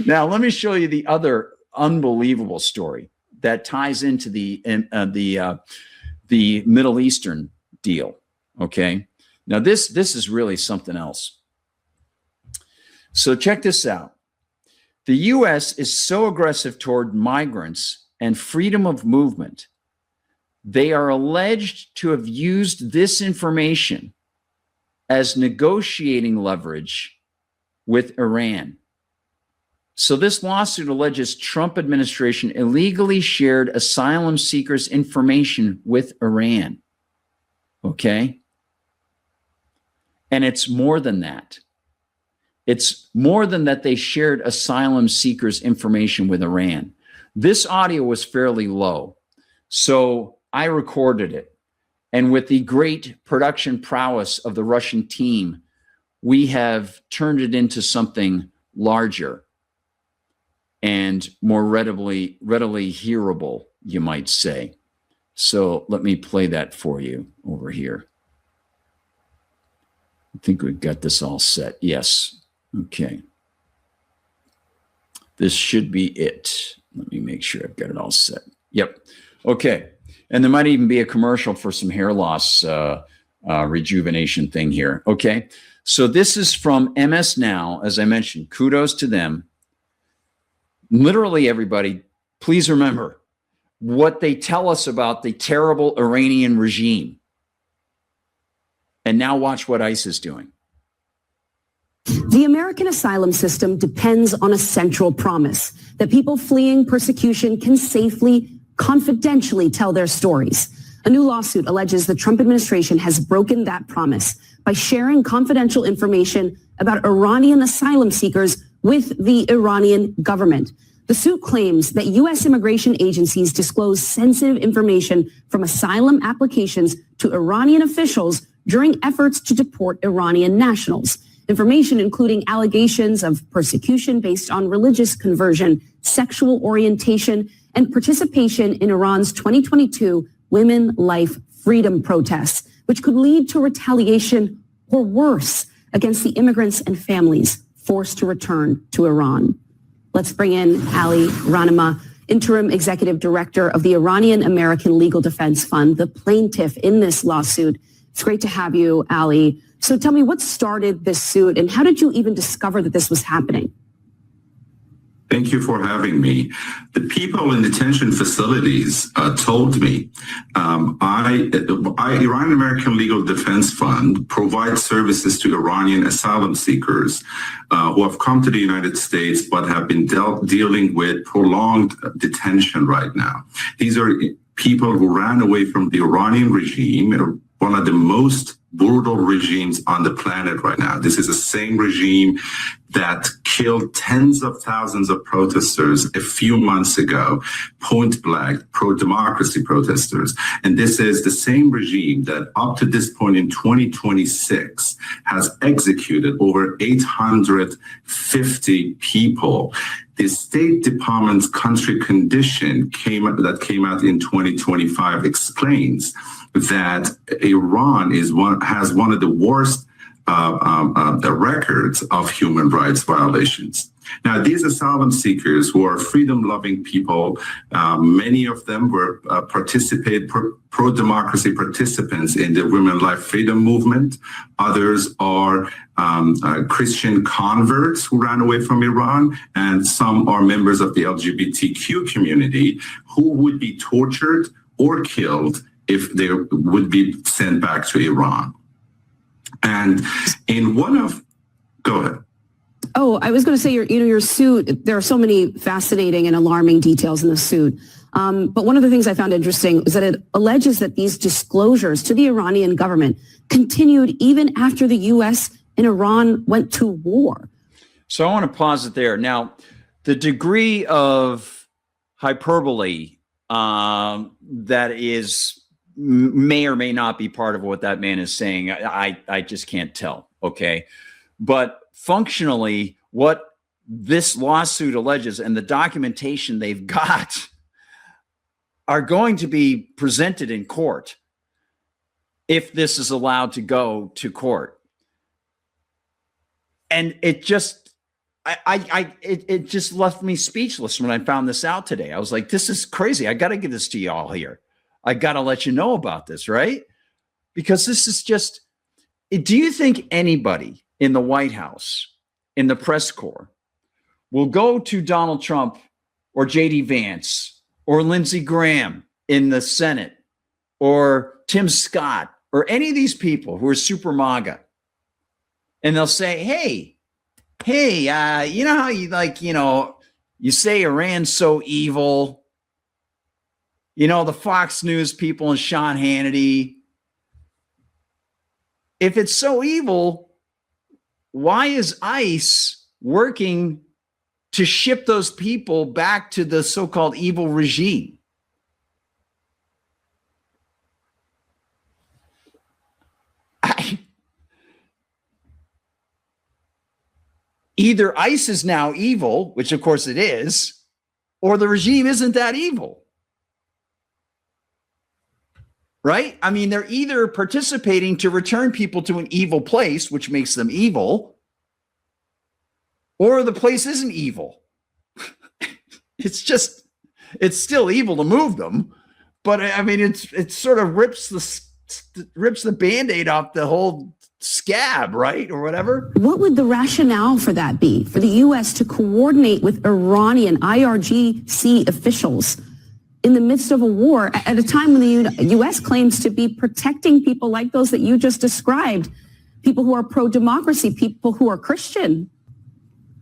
Now, let me show you the other unbelievable story that ties into the Middle Eastern deal. Okay. Now, this is really something else. So check this out. The U.S. is so aggressive toward migrants and freedom of movement. They are alleged to have used this information as negotiating leverage with Iran. So this lawsuit alleges Trump administration illegally shared asylum seekers' information with Iran. Okay? And it's more than that. It's more than that they shared asylum seekers' information with Iran. This audio was fairly low, so I recorded it. And with the great production prowess of the Russian team, we have turned it into something larger and more readily hearable, you might say. So let me play that for you over here. I think we've got this all set. Yes. Okay. This should be it. Let me make sure I've got it all set. Yep. Okay. And there might even be a commercial for some hair loss rejuvenation thing here. Okay. So this is from MS Now. As I mentioned, kudos to them. Literally everybody, please remember what they tell us about the terrible Iranian regime. And now watch what ICE is doing. The American asylum system depends on a central promise that people fleeing persecution can safely, confidentially tell their stories. A new lawsuit alleges the Trump administration has broken that promise by sharing confidential information about Iranian asylum seekers with the Iranian government. The suit claims that U.S. immigration agencies disclose sensitive information from asylum applications to Iranian officials during efforts to deport Iranian nationals. Information including allegations of persecution based on religious conversion, sexual orientation, and participation in Iran's 2022 Women, Life, Freedom protests, which could lead to retaliation or worse against the immigrants and families forced to return to Iran. Let's bring in Ali Ranama, Interim Executive Director of the Iranian American Legal Defense Fund, the plaintiff in this lawsuit. It's great to have you, Ali. So tell me, what started this suit and how did you even discover that this was happening? Thank you for having me. The people in detention facilities told me Iranian American Legal Defense Fund provides services to Iranian asylum seekers who have come to the United States but have been dealing with prolonged detention right now. These are people who ran away from the Iranian regime, one of the most brutal regimes on the planet right now. This is the same regime that killed tens of thousands of protesters a few months ago, point blank, pro-democracy protesters. And this is the same regime that up to this point in 2026 has executed over 850 people. The State Department's country condition that came out in 2025 explains that Iran has one of the worst records of human rights violations. Now, these asylum seekers who are freedom-loving people, many of them were pro-democracy participants in the Women, Life, Freedom movement. Others are Christian converts who ran away from Iran, and some are members of the LGBTQ community who would be tortured or killed if they would be sent back to Iran. And in one of, go ahead. Oh, I was going to say your suit, there are so many fascinating and alarming details in the suit. But one of the things I found interesting is that it alleges that these disclosures to the Iranian government continued even after the U.S. and Iran went to war. So I want to pause it there. Now, the degree of hyperbole that is may or may not be part of what that man is saying. I just can't tell. Okay. But functionally, what this lawsuit alleges and the documentation they've got are going to be presented in court if this is allowed to go to court. And it just It just left me speechless when I found this out today. I was like, this is crazy. I got to give this to y'all here. I got to let you know about this, right? Because this is just, do you think anybody in the White House, in the press corps, will go to Donald Trump or J.D. Vance or Lindsey Graham in the Senate or Tim Scott or any of these people who are super MAGA, and they'll say, hey, you know how you say Iran's so evil, the Fox News people and Sean Hannity. If it's so evil, why is ICE working to ship those people back to the so-called evil regime? Either ICE is now evil, which of course it is, or the regime isn't that evil. Right? I mean, they're either participating to return people to an evil place, which makes them evil, or the place isn't evil. It's still evil to move them, but I mean, it sort of rips the Band-Aid off the whole scab, right? Or whatever. What would the rationale for that be? For the U.S. to coordinate with Iranian IRGC officials in the midst of a war at a time when the U.S. claims to be protecting people like those that you just described, people who are pro-democracy, people who are Christian?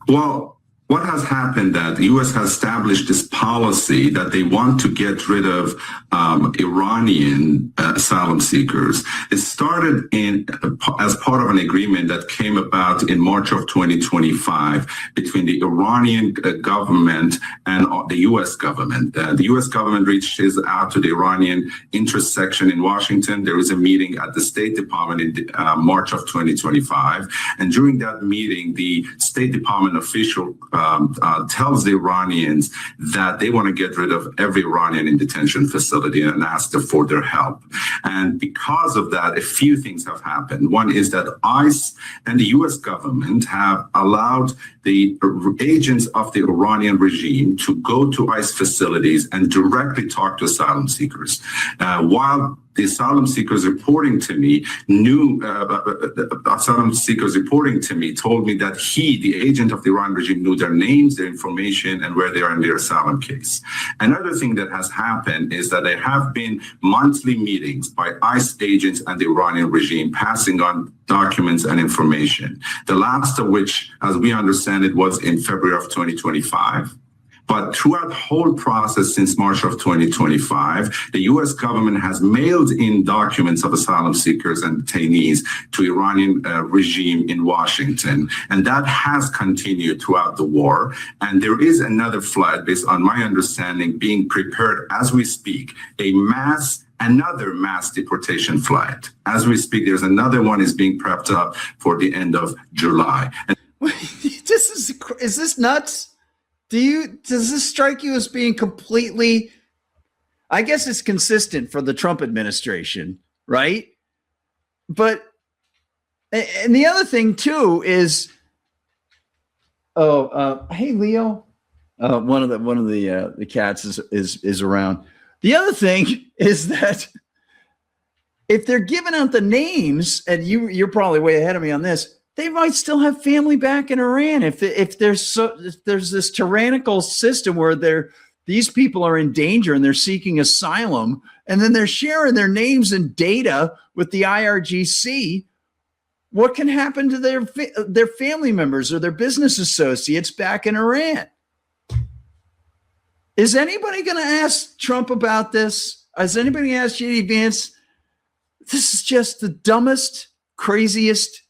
Well, what has happened that the U.S. has established this policy that they want to get rid of Iranian asylum seekers. It started as part of an agreement that came about in March of 2025 between the Iranian government and the U.S. government. The U.S. government reaches out to the Iranian interest section in Washington. There was a meeting at the State Department in March of 2025. And during that meeting, the State Department official tells the Iranians that they want to get rid of every Iranian in detention facility and ask them for their help. And because of that, a few things have happened. One is that ICE and the U.S. government have allowed the agents of the Iranian regime to go to ICE facilities and directly talk to asylum seekers. While the asylum seekers reporting to me told me that the agent of the Iran regime, knew their names, their information, and where they are in their asylum case. Another thing that has happened is that there have been monthly meetings by ICE agents and the Iranian regime passing on documents and information. The last of which, as we understand it, was in February of 2025. But throughout the whole process since March of 2025, the U.S. government has mailed in documents of asylum seekers and detainees to Iranian regime in Washington. And that has continued throughout the war. And there is another flight, based on my understanding, being prepared as we speak, another mass deportation flight. As we speak, there's another one is being prepped up for the end of July. And is this nuts? Does this strike you as being completely, I guess it's consistent for the Trump administration, right? But, and the other thing too is, hey, Leo, one of the cats is around. The other thing is that if they're giving out the names, and you're probably way ahead of me on this, they might still have family back in Iran. If there's this tyrannical system where these people are in danger and they're seeking asylum, and then they're sharing their names and data with the IRGC, what can happen to their family members or their business associates back in Iran? Is anybody going to ask Trump about this? Has anybody asked J.D. Vance? This is just the dumbest, craziest.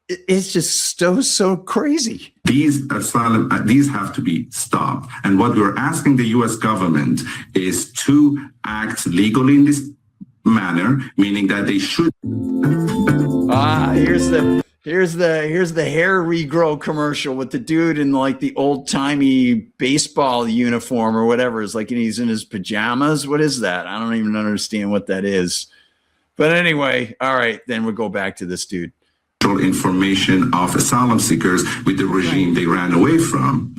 It's just so crazy. These have to be stopped. And what we're asking the U.S. government is to act legally in this manner, meaning that they should. Here's the hair regrow commercial with the dude in like the old timey baseball uniform or whatever. It's like he's in his pajamas. What is that? I don't even understand what that is. But anyway, all right, then we'll go back to this dude. information of asylum seekers with the regime they ran away from,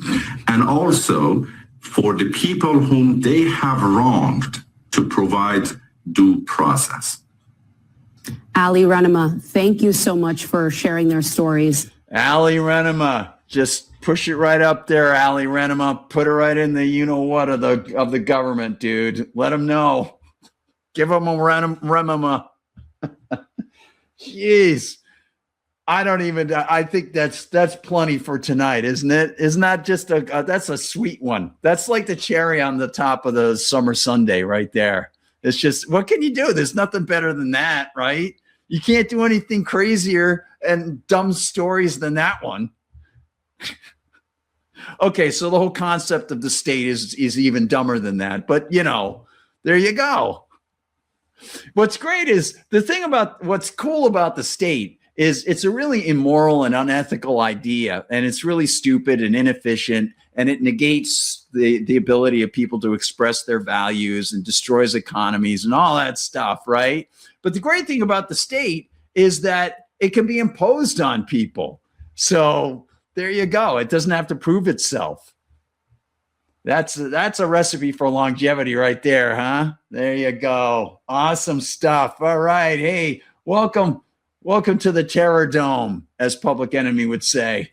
and also for the people whom they have wronged to provide due process. Ali Renema, thank you so much for sharing their stories. Ali Renema, just push it right up there, Ali Renema. Put it right in the you-know-what of the government, dude. Let them know. Give them a Renema. Jeez. I think that's plenty for tonight, isn't it? Isn't that just that's a sweet one? That's like the cherry on the top of the summer sundae right there. It's just, what can you do? There's nothing better than that, right? You can't do anything crazier and dumb stories than that one. Okay, so the whole concept of the state is even dumber than that. But, there you go. What's great is what's cool about the state is it's a really immoral and unethical idea, and it's really stupid and inefficient, and it negates the ability of people to express their values and destroys economies and all that stuff, right? But the great thing about the state is that it can be imposed on people. So there you go. It doesn't have to prove itself. That's a recipe for longevity right there, huh? There you go. Awesome stuff. All right. Hey, welcome to the Terror Dome, as Public Enemy would say.